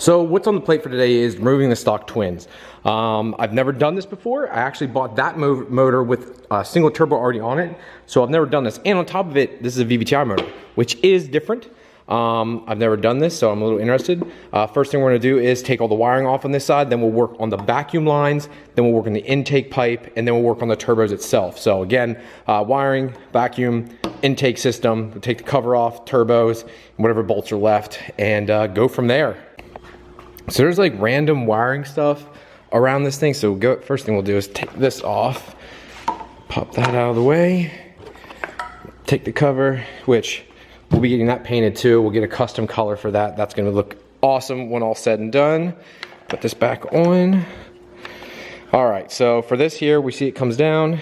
So what's on the plate for today is removing the stock twins. I've never done this before. I actually bought that motor with a single turbo already on it. So I've never done this. And on top of it, this is a VVTi motor, which is different. I've never done this, so I'm a little interested. First thing we're gonna do is take all the wiring off on this side, then we'll work on the vacuum lines, then we'll work on the intake pipe, and then we'll work on the turbos itself. So again, wiring, vacuum, intake system, we'll take the cover off, turbos, and whatever bolts are left, and go from there. So there's like random wiring stuff around this thing. So first thing we'll do is take this off, pop that out of the way, take the cover, which we'll be getting that painted too. We'll get a custom color for that. That's gonna look awesome when all said and done. Put this back on. All right, so for this here, we see it comes down,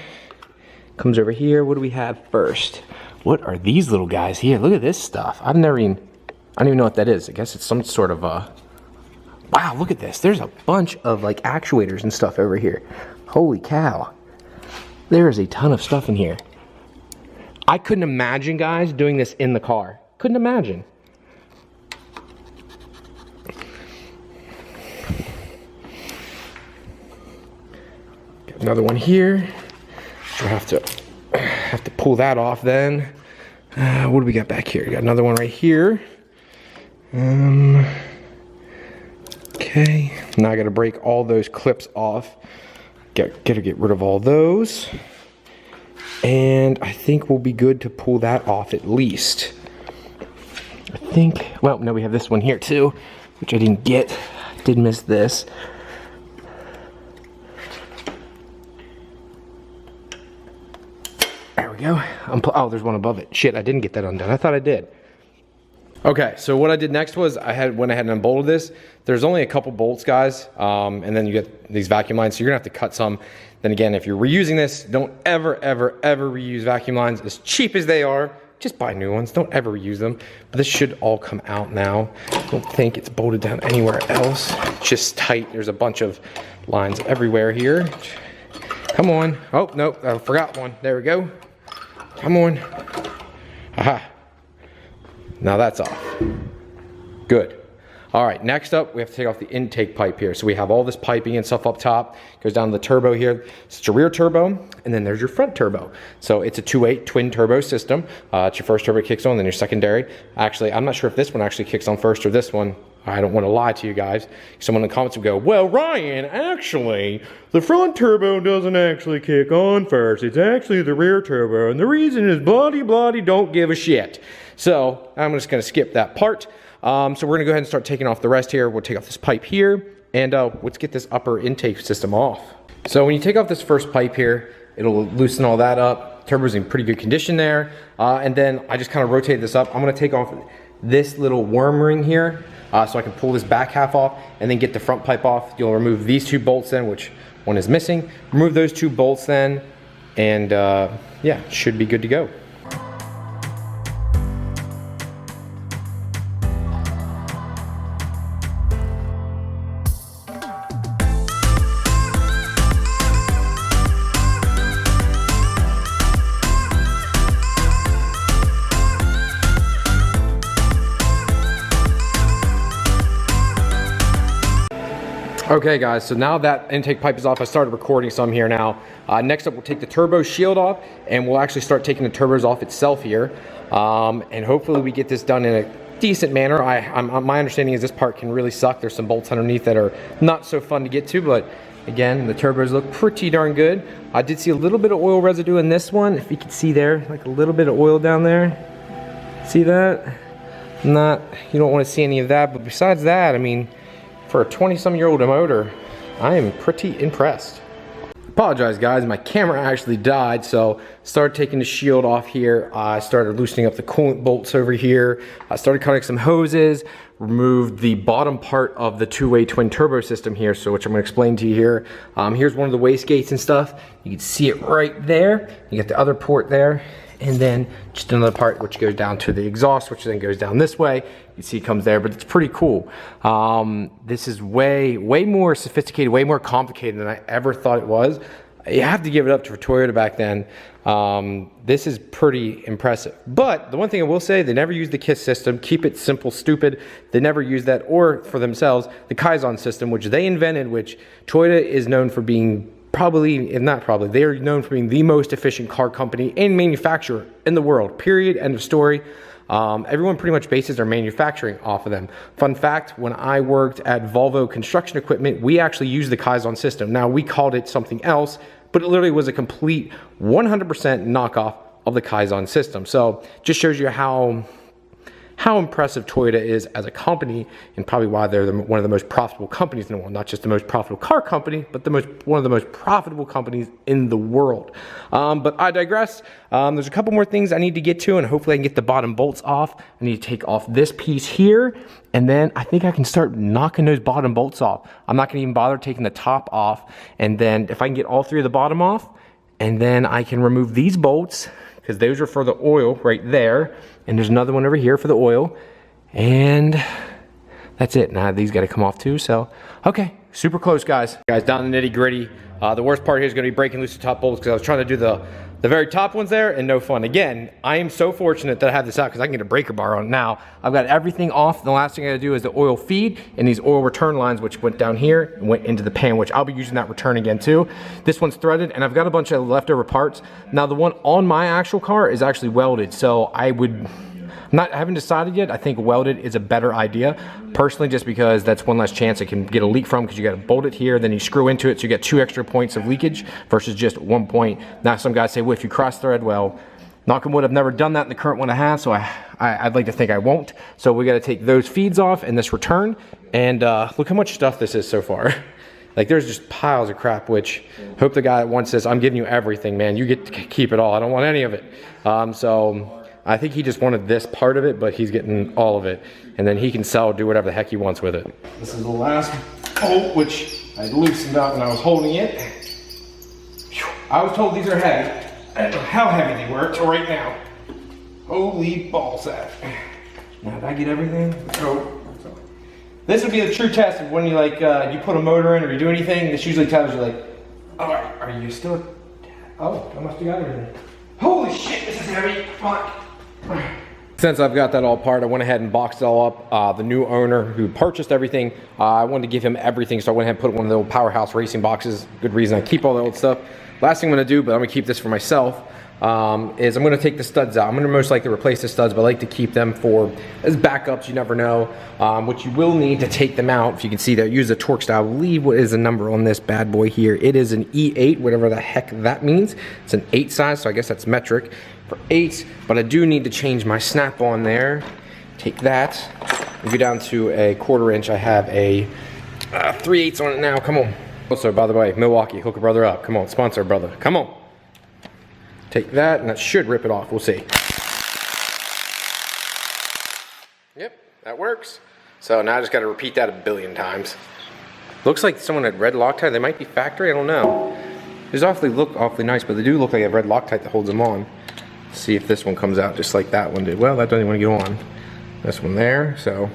comes over here. What do we have first? What are these little guys here? Look at this stuff. I don't even know what that is. I guess it's some sort of wow, look at this. There's a bunch of like actuators and stuff over here. Holy cow. There is a ton of stuff in here. I couldn't imagine, guys, doing this in the car. Couldn't imagine. Got another one here. I'll have to pull that off then. What do we got back here? Got another one right here. Okay, now I gotta break all those clips off. Gotta get rid of all those. And I think we'll be good to pull that off at least. I think, well, no, we have this one here too, which I didn't get. Did miss this. There we go. Oh, there's one above it. Shit, I didn't get that undone. I thought I did. Okay, so what I did next was went ahead and unbolted this. There's only a couple bolts, guys, and then you get these vacuum lines, so you're gonna have to cut some. Then again, if you're reusing this, don't ever reuse vacuum lines. As cheap as they are, just buy new ones. Don't ever reuse them. But this should all come out now. I don't think it's bolted down anywhere else. It's just tight. There's a bunch of lines everywhere here. Come on. Oh, nope, I forgot one. There we go. Come on. Aha. Now that's off. Good. All right, next up, we have to take off the intake pipe here. So we have all this piping and stuff up top. Goes down to the turbo here. It's your rear turbo, and then there's your front turbo. So it's a 2.8 twin turbo system. It's your first turbo kicks on, then your secondary. Actually, I'm not sure if this one actually kicks on first or this one. I don't want to lie to you guys. Someone in the comments would go, well, Ryan, actually, the front turbo doesn't actually kick on first. It's actually the rear turbo, and the reason is bloody don't give a shit. So I'm just gonna skip that part. So we're gonna go ahead and start taking off the rest here. We'll take off this pipe here, and let's get this upper intake system off. So when you take off this first pipe here, it'll loosen all that up. Turbo's in pretty good condition there. And then I just kind of rotate this up. I'm gonna take off this little worm ring here, so I can pull this back half off and then get the front pipe off. You'll remove these two bolts then, which one is missing. Remove those two bolts then, and yeah, should be good to go. Okay guys, so now that intake pipe is off, I started recording some here now. Next up, we'll take the turbo shield off, and we'll actually start taking the turbos off itself here. And hopefully we get this done in a decent manner. My understanding is this part can really suck. There's some bolts underneath that are not so fun to get to, but again, the turbos look pretty darn good. I did see a little bit of oil residue in this one, if you can see there, like a little bit of oil down there. See that? You don't want to see any of that, but besides that, I mean, for a 20-some-year-old motor, I am pretty impressed. Apologize guys, my camera actually died, so started taking the shield off here. I started loosening up the coolant bolts over here. I started cutting some hoses, removed the bottom part of the two-way twin turbo system here, so which I'm gonna explain to you here. Here's one of the waste gates and stuff. You can see it right there. You got the other port there, and then just another part which goes down to the exhaust, which then goes down this way. You see it comes there, but it's pretty cool. This is way more sophisticated, way more complicated than I ever thought it was. you have to give it up to Toyota back then. This is pretty impressive. But the one thing I will say, they never used the KISS system. Keep it simple, stupid. They never used that, or for themselves, the Kaizen system, which they invented, which Toyota is known for being probably, if not probably, they are known for being the most efficient car company and manufacturer in the world, period, end of story. Everyone pretty much bases their manufacturing off of them. Fun fact, when I worked at Volvo Construction Equipment, we actually used the Kaizen system. Now, we called it something else, but it literally was a complete 100% knockoff of the Kaizen system. So just shows you how impressive Toyota is as a company, and probably why they're one of the most profitable companies in the world. Not just the most profitable car company, but one of the most profitable companies in the world. But I digress. There's a couple more things I need to get to, and hopefully I can get the bottom bolts off. I need to take off this piece here, and then I think I can start knocking those bottom bolts off. I'm not gonna even bother taking the top off, and then if I can get all three of the bottom off, and then I can remove these bolts, because those are for the oil right there. And there's another one over here for the oil. And that's it. Now these got to come off too. So, okay, super close, guys. Guys, down the nitty gritty. The worst part here is going to be breaking loose the top bolts, because I was trying to do the very top ones there, and no fun. Again, I am so fortunate that I have this out, because I can get a breaker bar on it now. I've got everything off. The last thing I got to do is the oil feed and these oil return lines, which went down here and went into the pan, which I'll be using that return again too. This one's threaded, and I've got a bunch of leftover parts. Now the one on my actual car is actually welded, so I haven't decided yet. I think welded is a better idea, personally, just because that's one less chance it can get a leak from, because you got to bolt it here, then you screw into it, so you get 2 extra points of leakage versus just 1 point. Now some guys say, well, if you cross thread, well, knock on wood, I've never done that in the current one I have, so I'd like to think I won't. So we got to take those feeds off and this return, and look how much stuff this is so far. Like, there's just piles of crap, which hope the guy that wants this, I'm giving you everything, man. You get to keep it all. I don't want any of it. So I think he just wanted this part of it, but he's getting all of it. And then he can sell, do whatever the heck he wants with it. This is the last bolt, which I loosened up when I was holding it. I was told these are heavy. I don't know how heavy they were until right now. Holy ballsack. Now, did I get everything? Oh. This would be the true test of when you you put a motor in or you do anything. This usually tells you oh, are you still? Oh, I must have got everything. Holy shit, this is heavy. Fuck. Since I've got that all apart, I went ahead and boxed it all up. The new owner who purchased everything, I wanted to give him everything, so I went ahead and put one of the old Powerhouse racing boxes. Good reason I keep all the old stuff. Last thing I'm gonna do, but I'm gonna keep this for myself, is I'm gonna take the studs out. I'm gonna most likely replace the studs, but I like to keep them for as backups. You never know. What you will need to take them out, if you can see that, use the torque style. I believe what is the number on this bad boy here. It is an E8, whatever the heck that means. It's an 8 size, so I guess that's metric for 8. But I do need to change my snap on there. Take that, we go down to a 1/4 inch. I have a 3/8 on it now. Come on. Also, by the way, Milwaukee, hook a brother up. Come on, sponsor a brother. Come on. Take that, and that should rip it off. We'll see. Yep, that works. So now I just got to repeat that 1 billion times. Looks like someone had red Loctite. They might be factory, I don't know. These look awfully nice, but they do look like a red Loctite that holds them on. Let's see if this one comes out just like that one did. Well, that doesn't want to get on. This one there, so.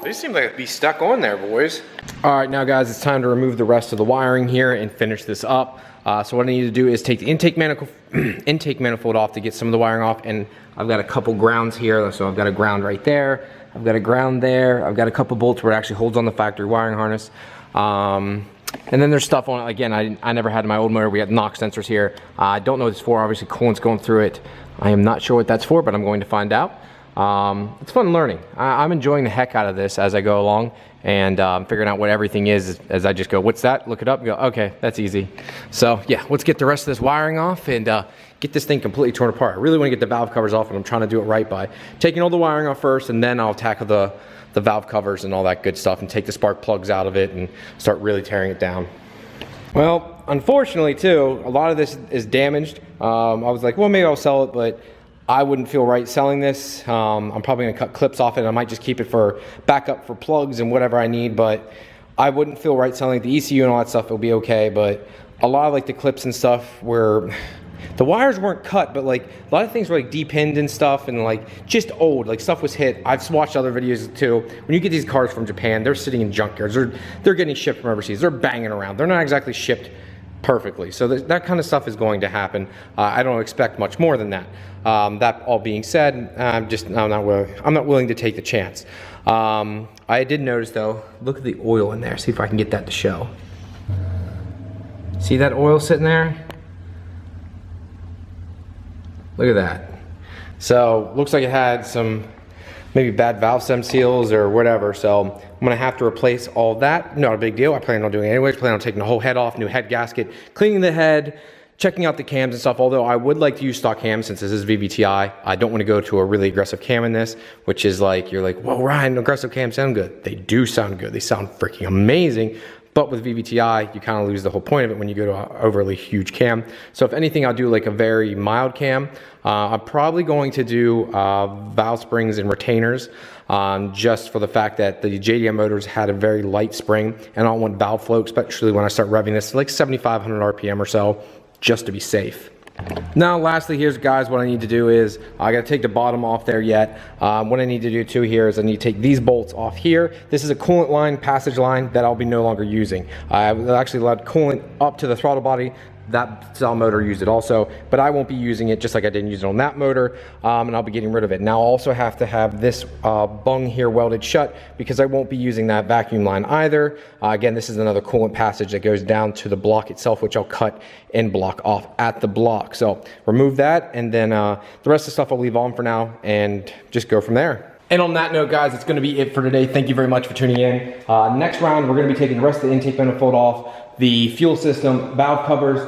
These seem like it'd be stuck on there, boys. All right, now guys, it's time to remove the rest of the wiring here and finish this up. So what I need to do is take the intake manifold off to get some of the wiring off, and I've got a couple grounds here. So I've got a ground right there. I've got a ground there. I've got a couple bolts where it actually holds on the factory wiring harness. And then there's stuff on it. Again, I never had in my old motor. We had knock sensors here. I don't know what it's for. Obviously, coolant's going through it. I am not sure what that's for, but I'm going to find out. It's fun learning. I'm enjoying the heck out of this as I go along, and figuring out what everything is as I just go, what's that? Look it up and go, okay, that's easy. So yeah, let's get the rest of this wiring off and get this thing completely torn apart. I really want to get the valve covers off, and I'm trying to do it right by taking all the wiring off first, and then I'll tackle the valve covers and all that good stuff and take the spark plugs out of it and start really tearing it down. Well, unfortunately too, a lot of this is damaged. I was like, well, maybe I'll sell it, but I wouldn't feel right selling this. I'm probably gonna cut clips off it. I might just keep it for backup for plugs and whatever I need, but I wouldn't feel right selling the ECU and all that stuff. It'll be okay, but a lot of like the clips and stuff were, the wires weren't cut, but like a lot of things were like depinned and stuff, and like just old, like stuff was hit. I've watched other videos too. When you get these cars from Japan, they're sitting in junkyards, they're getting shipped from overseas, they're banging around, they're not exactly shipped perfectly. So that kind of stuff is going to happen. I don't expect much more than that. That all being said, I'm not willing to take the chance. I did notice though, look at the oil in there. See if I can get that to show. See that oil sitting there? Look at that. So looks like it had some maybe bad valve stem seals or whatever. So I'm gonna have to replace all that. Not a big deal. I plan on doing it anyways. Plan on taking the whole head off, new head gasket, cleaning the head, checking out the cams and stuff. Although I would like to use stock cams since this is VVTi. I don't want to go to a really aggressive cam in this, which is like, you're like, whoa, Ryan, aggressive cams sound good. They do sound good. They sound freaking amazing. But with VVTi, you kind of lose the whole point of it when you go to an overly huge cam. So if anything, I'll do like a very mild cam. I'm probably going to do valve springs and retainers, just for the fact that the JDM motors had a very light spring, and I don't want valve flow, especially when I start revving this to like 7,500 RPM or so, just to be safe. Now lastly, here's guys, what I need to do is I gotta take the bottom off there yet. What I need to do too here is I need to take these bolts off here. This is a coolant line, passage line that I'll be no longer using. I've actually allowed coolant up to the throttle body. That cell motor used it also, but I won't be using it just like I didn't use it on that motor, and I'll be getting rid of it. Now I'll also have to have this bung here welded shut because I won't be using that vacuum line either. Again, this is another coolant passage that goes down to the block itself, which I'll cut and block off at the block. So remove that, and then the rest of the stuff I'll leave on for now and just go from there. And on that note, guys, it's going to be it for today. Thank you very much for tuning in. Next round, we're going to be taking the rest of the intake manifold off, the fuel system, valve covers,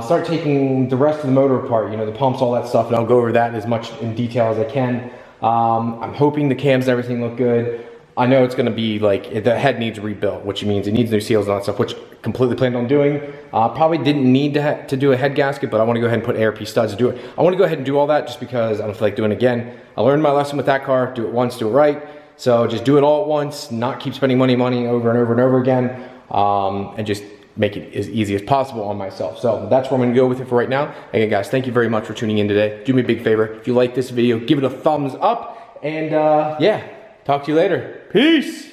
start taking the rest of the motor apart, you know, the pumps, all that stuff, and I'll go over that as much in detail as I can. I'm hoping the cams and everything look good. I know it's going to be like, the head needs rebuilt, which means it needs new seals and all that stuff, which I completely planned on doing. Probably didn't need to do a head gasket, but I want to go ahead and put ARP studs to do it. I want to go ahead and do all that just because I don't feel like doing it again. I learned my lesson with that car, do it once, do it right. So just do it all at once, not keep spending money over and over and over again, and just make it as easy as possible on myself. So that's where I'm gonna go with it for right now. Again, guys, thank you very much for tuning in today. Do me a big favor. If you like this video, give it a thumbs up, and yeah, talk to you later. Peace.